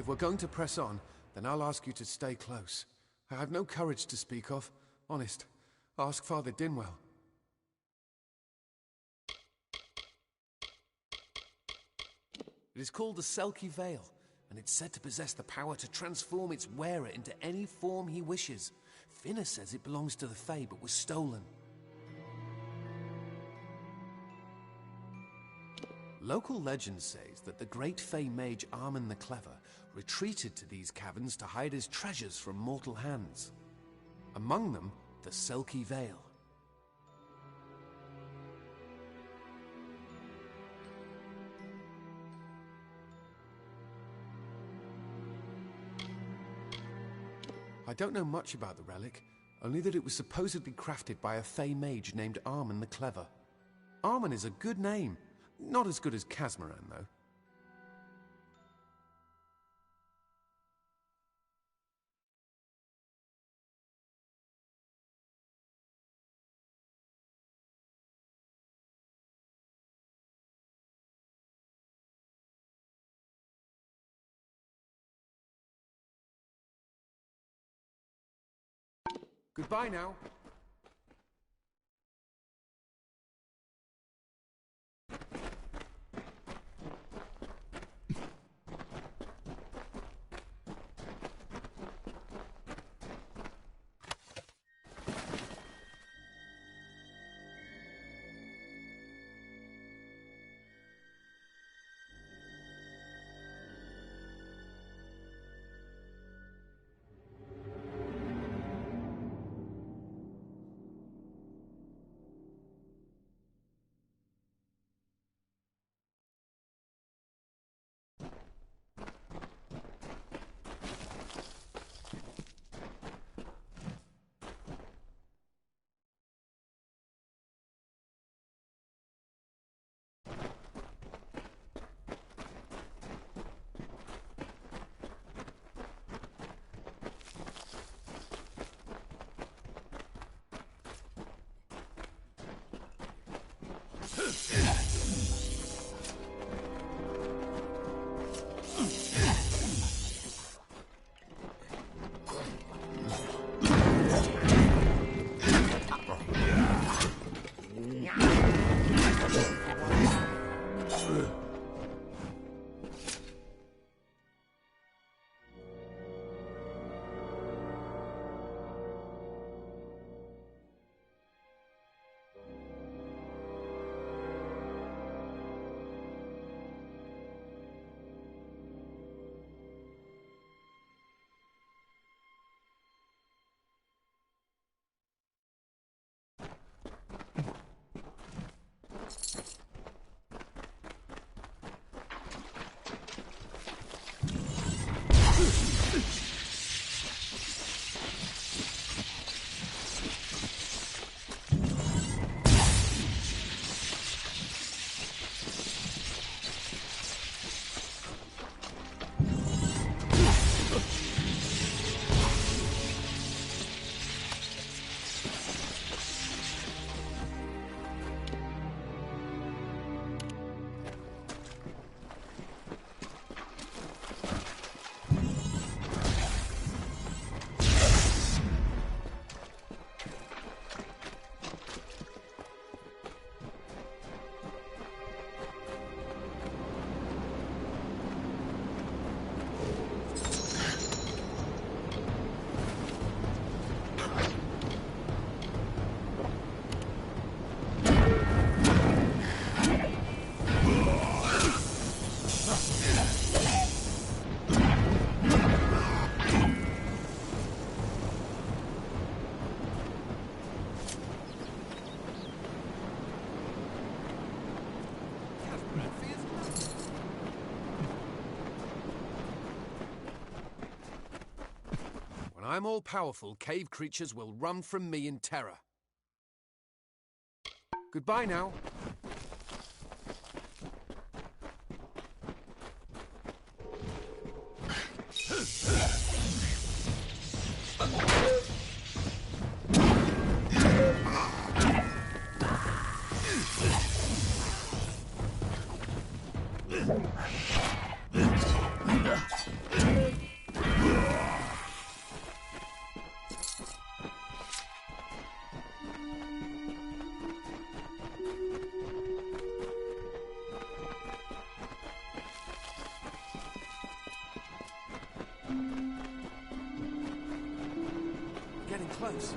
If we're going to press on, then I'll ask you to stay close. I have no courage to speak of. Honest. Ask Father Dinwell. It is called the Selkie Veil, and it's said to possess the power to transform its wearer into any form he wishes. Finna says it belongs to the Fae, but was stolen. Local legend says that the great Fae mage Armin the Clever retreated to these caverns to hide his treasures from mortal hands. Among them, the Selkie Veil. I don't know much about the relic, only that it was supposedly crafted by a Fae mage named Armin the Clever. Armin is a good name. Not as good as Casmaran, though. Goodbye now. When I'm all-powerful, cave creatures will run from me in terror. Goodbye now. Getting close.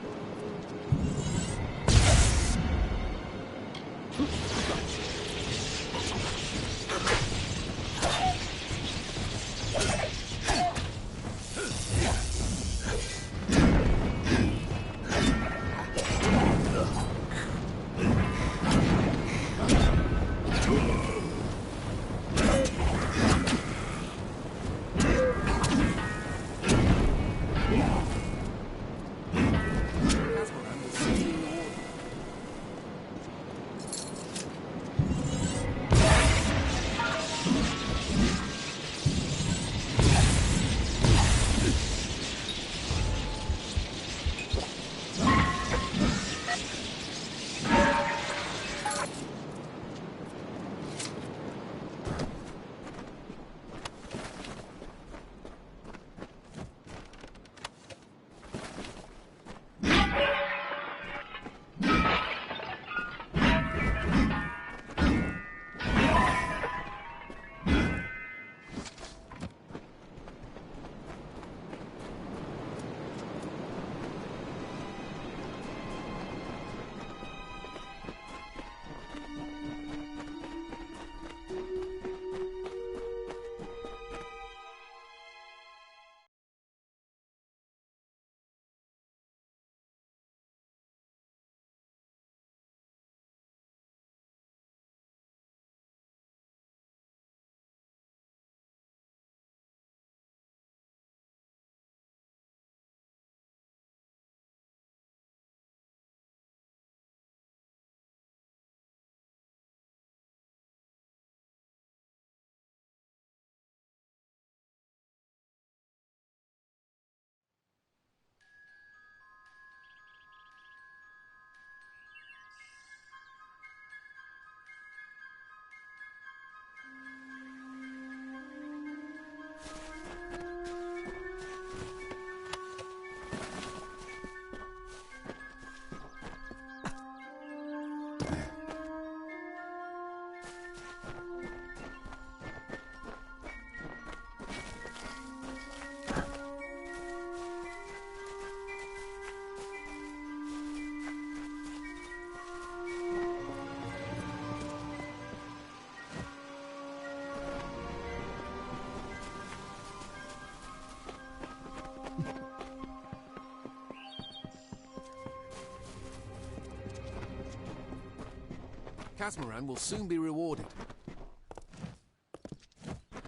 Casmaran will soon be rewarded.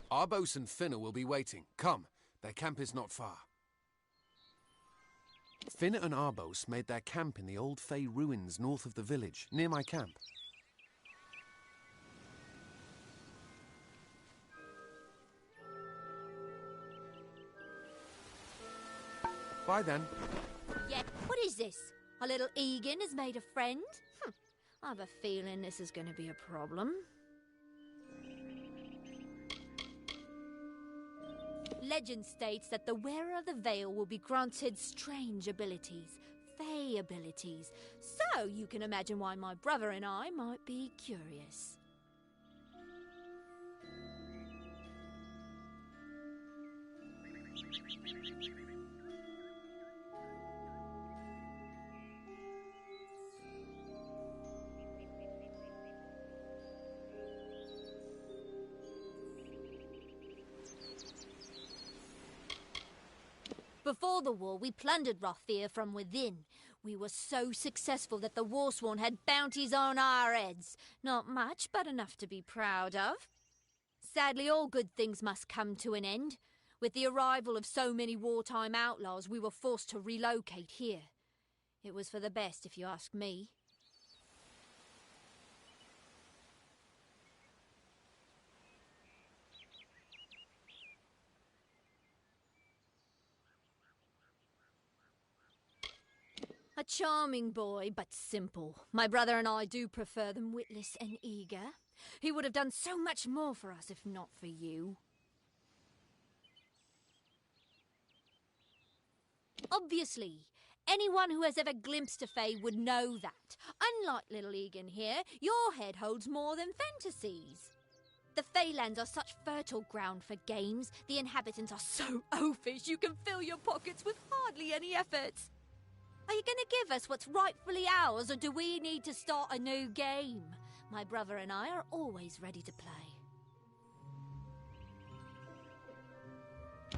Arbos and Finna will be waiting. Come, their camp is not far. Finna and Arbos made their camp in the old Fey ruins north of the village, near my camp. Bye then. Yeah, what is this? A little Egan has made a friend? I have a feeling this is going to be a problem. Legend states that the wearer of the veil will be granted strange abilities, Fey abilities. So you can imagine why my brother and I might be curious. Before the war, we plundered Rothir from within. We were so successful that the Warsworn had bounties on our heads. Not much, but enough to be proud of. Sadly, all good things must come to an end. With the arrival of so many wartime outlaws, we were forced to relocate here. It was for the best, if you ask me. A charming boy, but simple. My brother and I do prefer them witless and eager. He would have done so much more for us if not for you. Obviously, anyone who has ever glimpsed a fae would know that. Unlike little Egan here, your head holds more than fantasies. The Feylands are such fertile ground for games. The inhabitants are so oafish you can fill your pockets with hardly any effort. Are you going to give us what's rightfully ours, or do we need to start a new game? My brother and I are always ready to play.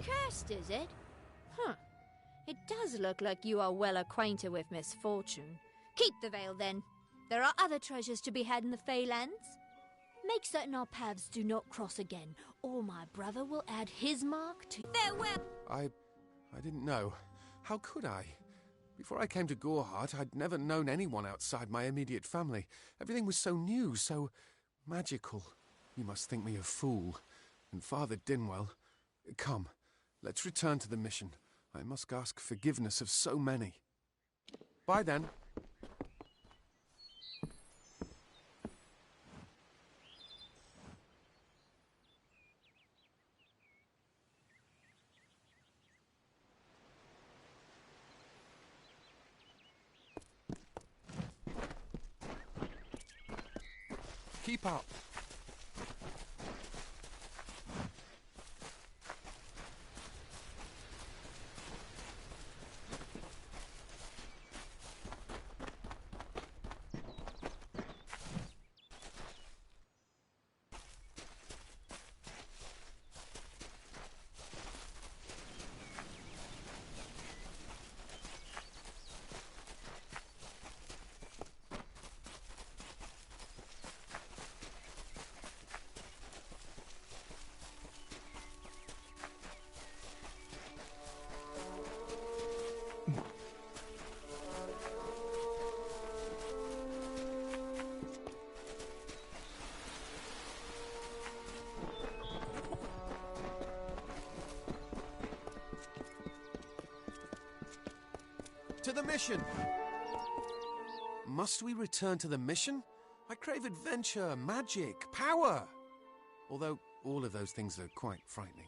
Cursed, is it? Huh. It does look like you are well acquainted with misfortune. Keep the veil, then. There are other treasures to be had in the Feylands. Make certain our paths do not cross again, or my brother will add his mark to... Farewell! I didn't know. How could I? Before I came to Gorhart, I'd never known anyone outside my immediate family. Everything was so new, so magical. You must think me a fool. And Father Dinwell... Come, let's return to the mission. I must ask forgiveness of so many. Bye then. Keep up. To the mission! Must we return to the mission? I crave adventure, magic, power! Although all of those things are quite frightening.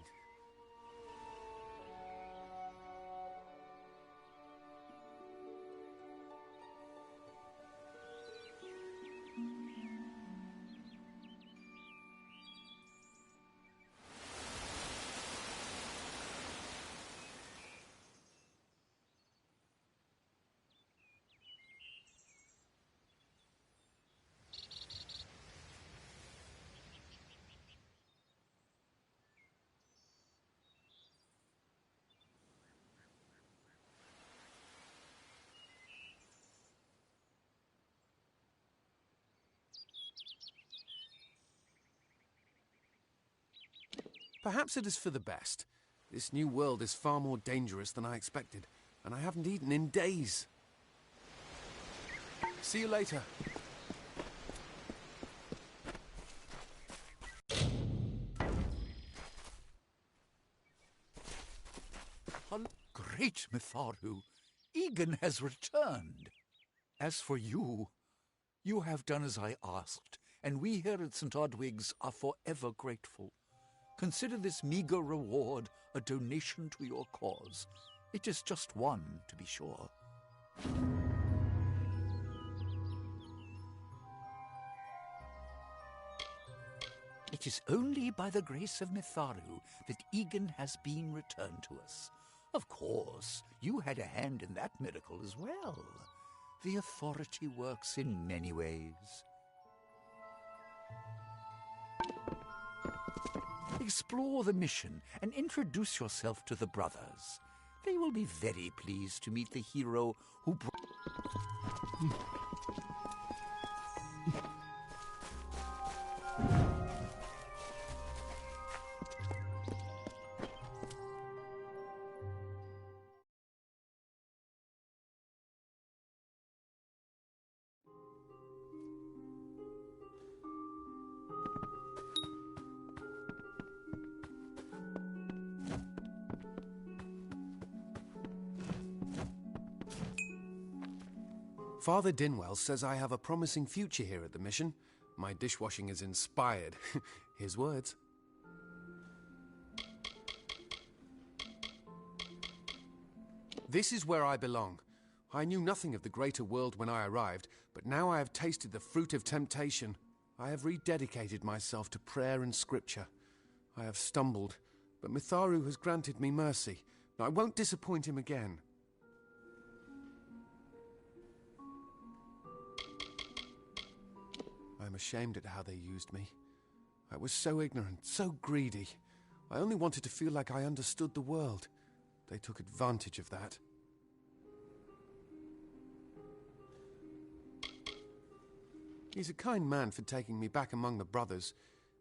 Perhaps it is for the best. This new world is far more dangerous than I expected, and I haven't eaten in days. See you later. Great Mitharu! Egan has returned. As for you, you have done as I asked, and we here at St. Odwig's are forever grateful. Consider this meager reward a donation to your cause. It is just one, to be sure. It is only by the grace of Mitharu that Egan has been returned to us. Of course, you had a hand in that miracle as well. The authority works in many ways. Explore the mission and introduce yourself to the brothers. They will be very pleased to meet the hero who Father Dinwell says I have a promising future here at the mission. My dishwashing is inspired. His words. This is where I belong. I knew nothing of the greater world when I arrived, but now I have tasted the fruit of temptation. I have rededicated myself to prayer and scripture. I have stumbled, but Mitharu has granted me mercy. I won't disappoint him again. I am ashamed at how they used me. I was so ignorant, so greedy. I only wanted to feel like I understood the world. They took advantage of that. He's a kind man for taking me back among the brothers.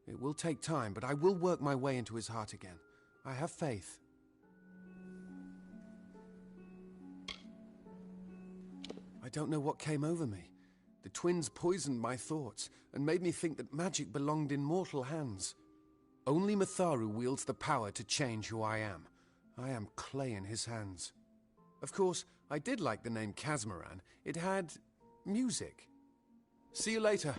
It will take time, but I will work my way into his heart again. I have faith. I don't know what came over me. The twins poisoned my thoughts and made me think that magic belonged in mortal hands. Only Mitharu wields the power to change who I am. I am clay in his hands. Of course, I did like the name Kazmaran. It had music. See you later.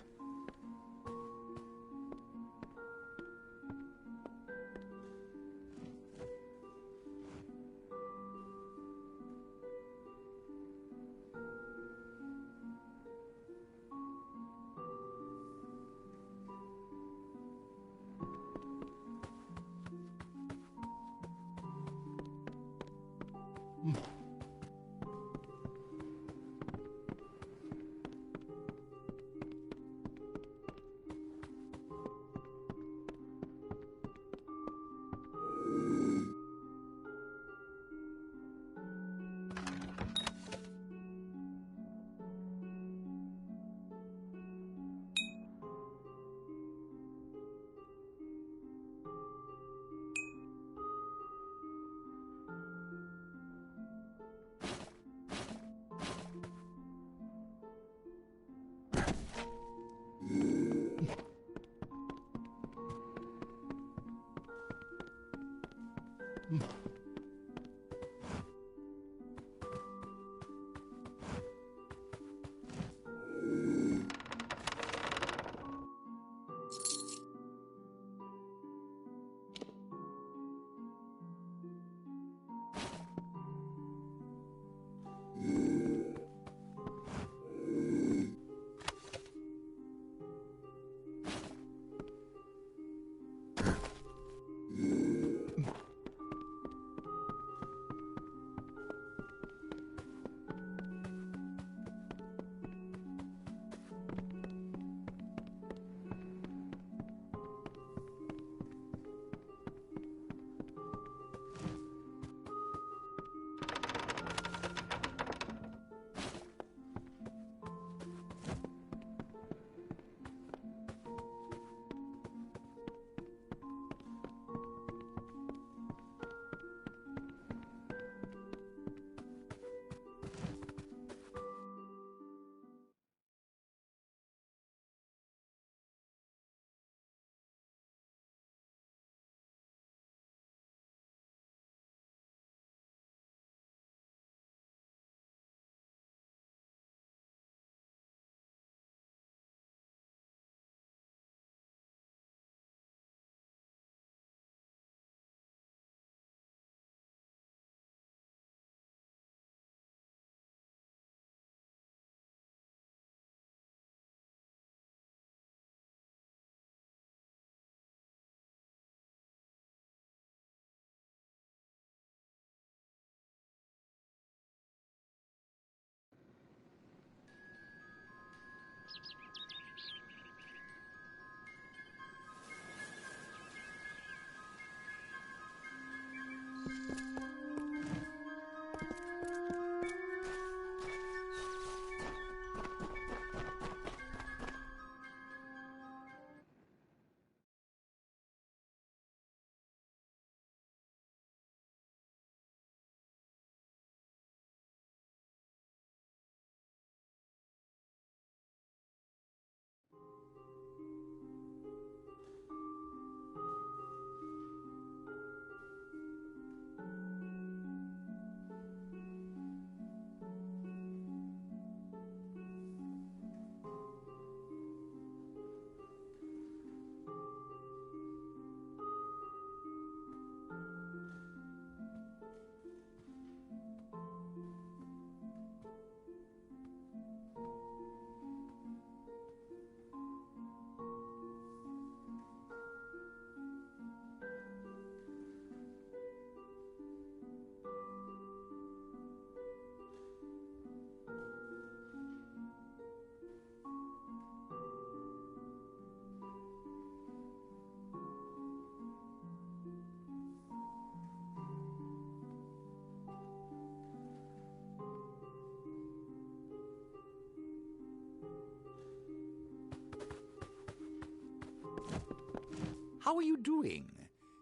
How are you doing?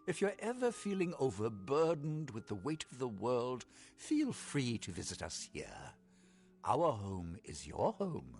If you're ever feeling overburdened with the weight of the world, feel free to visit us here. Our home is your home.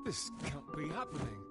This can't be happening.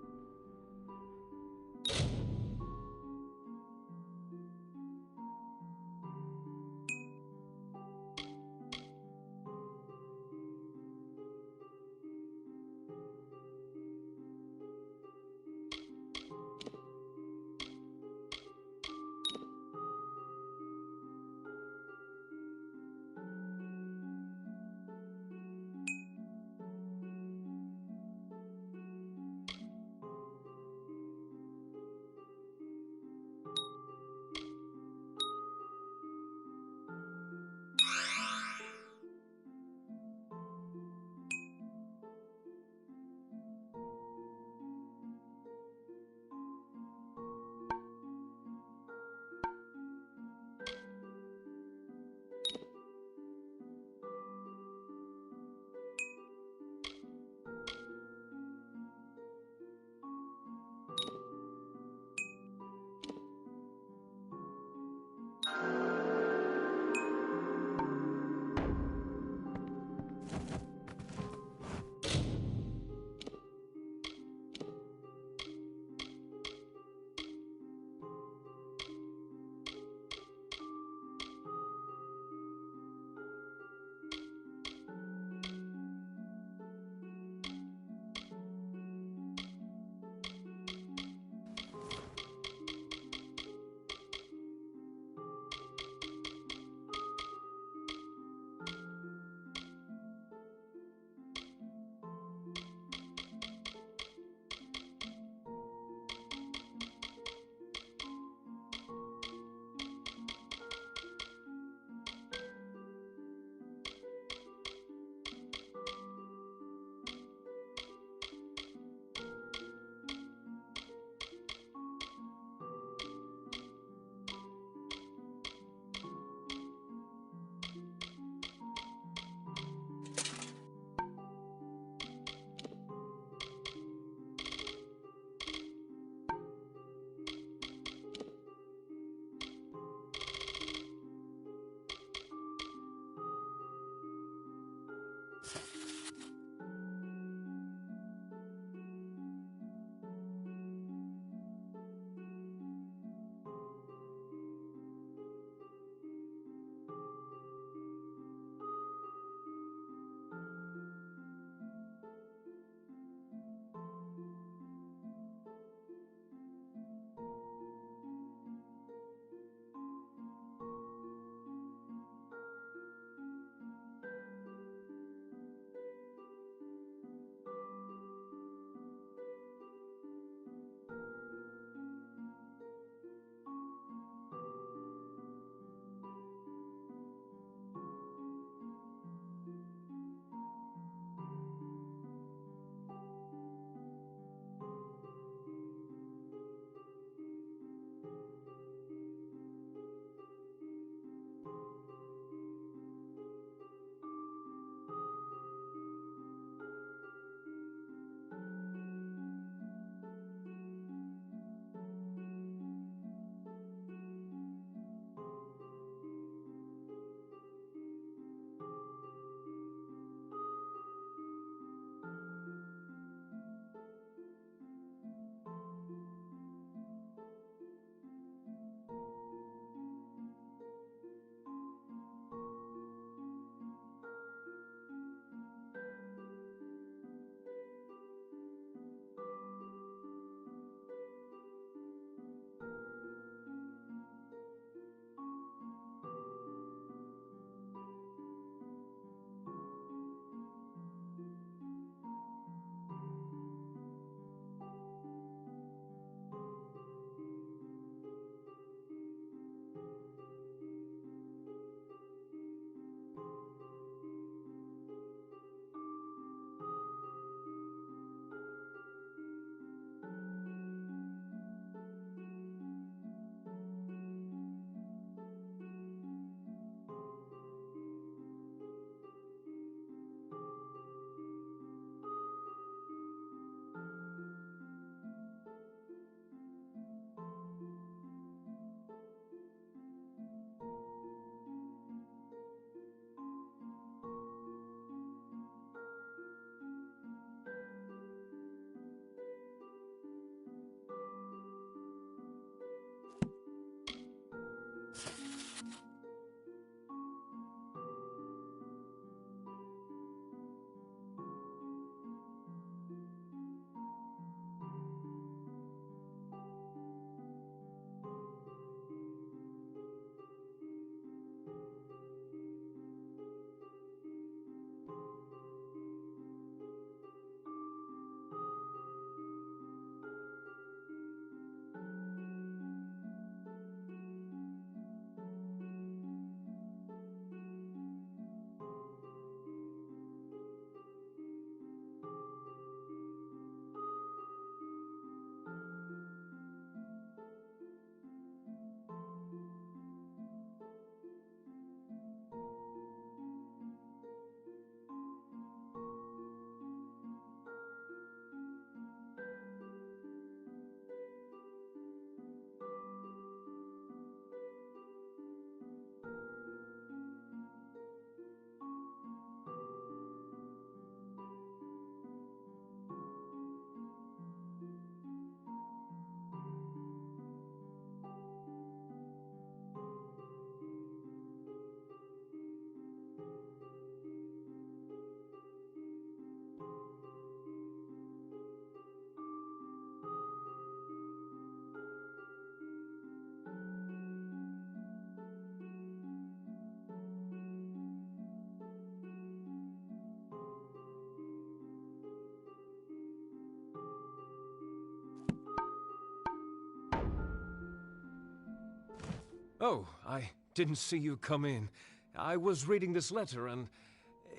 Oh, I didn't see you come in. I was reading this letter, and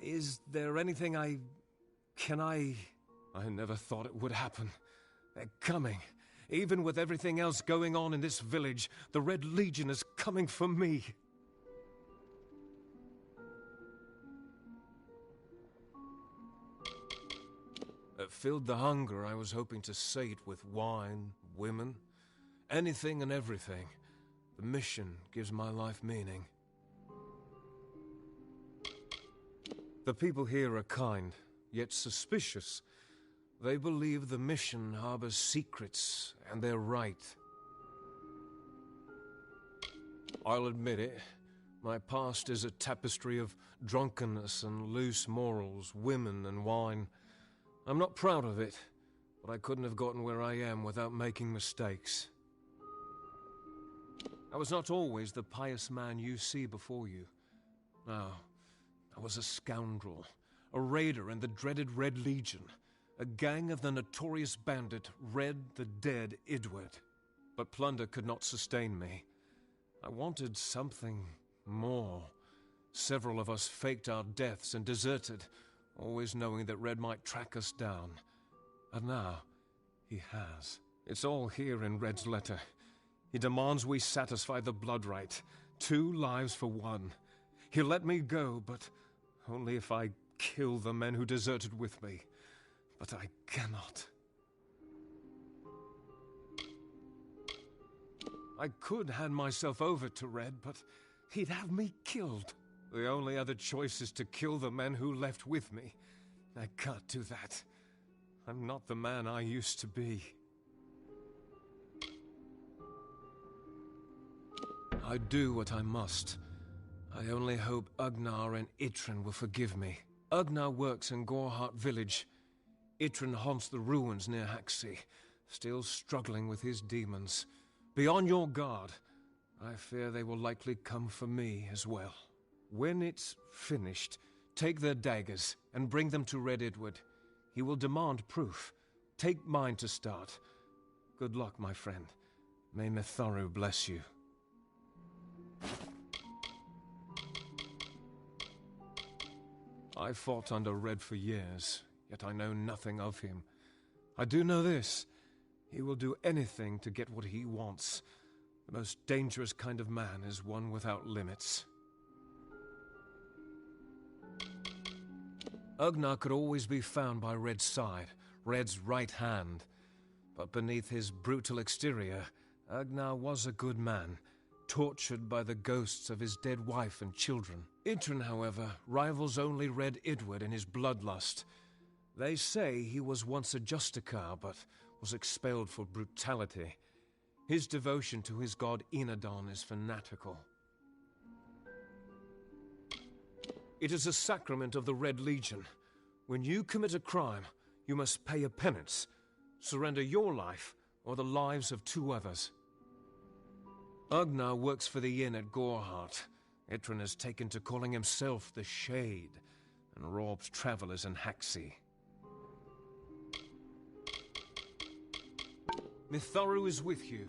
is there anything Can I never thought it would happen. They're coming. Even with everything else going on in this village, the Red Legion is coming for me. It filled the hunger I was hoping to sate with wine, women, anything and everything. The mission gives my life meaning. The people here are kind, yet suspicious. They believe the mission harbors secrets, and they're right. I'll admit it. My past is a tapestry of drunkenness and loose morals, women and wine. I'm not proud of it, but I couldn't have gotten where I am without making mistakes. I was not always the pious man you see before you. No, I was a scoundrel, a raider in the dreaded Red Legion, a gang of the notorious bandit Red the Dead Idward. But plunder could not sustain me. I wanted something more. Several of us faked our deaths and deserted, always knowing that Red might track us down. And now, he has. It's all here in Red's letter. He demands we satisfy the blood right. 2 lives for 1. He'll let me go, but only if I kill the men who deserted with me. But I cannot. I could hand myself over to Red, but he'd have me killed. The only other choice is to kill the men who left with me. I can't do that. I'm not the man I used to be. I do what I must. I only hope Ugnar and Itrin will forgive me. Ugnar works in Gorhart village. Itrin haunts the ruins near Haxi, still struggling with his demons. Be on your guard. I fear they will likely come for me as well. When it's finished, take their daggers and bring them to Red Edward. He will demand proof. Take mine to start. Good luck, my friend. May Mitharu bless you. I fought under Red for years, yet I know nothing of him. I do know this. He will do anything to get what he wants. The most dangerous kind of man is one without limits. Ugnar could always be found by Red's side, Red's right hand. But beneath his brutal exterior, Ugnar was a good man, tortured by the ghosts of his dead wife and children. Itrin, however, rivals only Red Edward in his bloodlust. They say he was once a Justicar, but was expelled for brutality. His devotion to his god Enadon is fanatical. It is a sacrament of the Red Legion. When you commit a crime, you must pay a penance. Surrender your life, or the lives of 2 others. Ugnar works for the inn at Gorhart. Itrin has taken to calling himself the Shade, and robs travelers in Haxi. Mitharu is with you.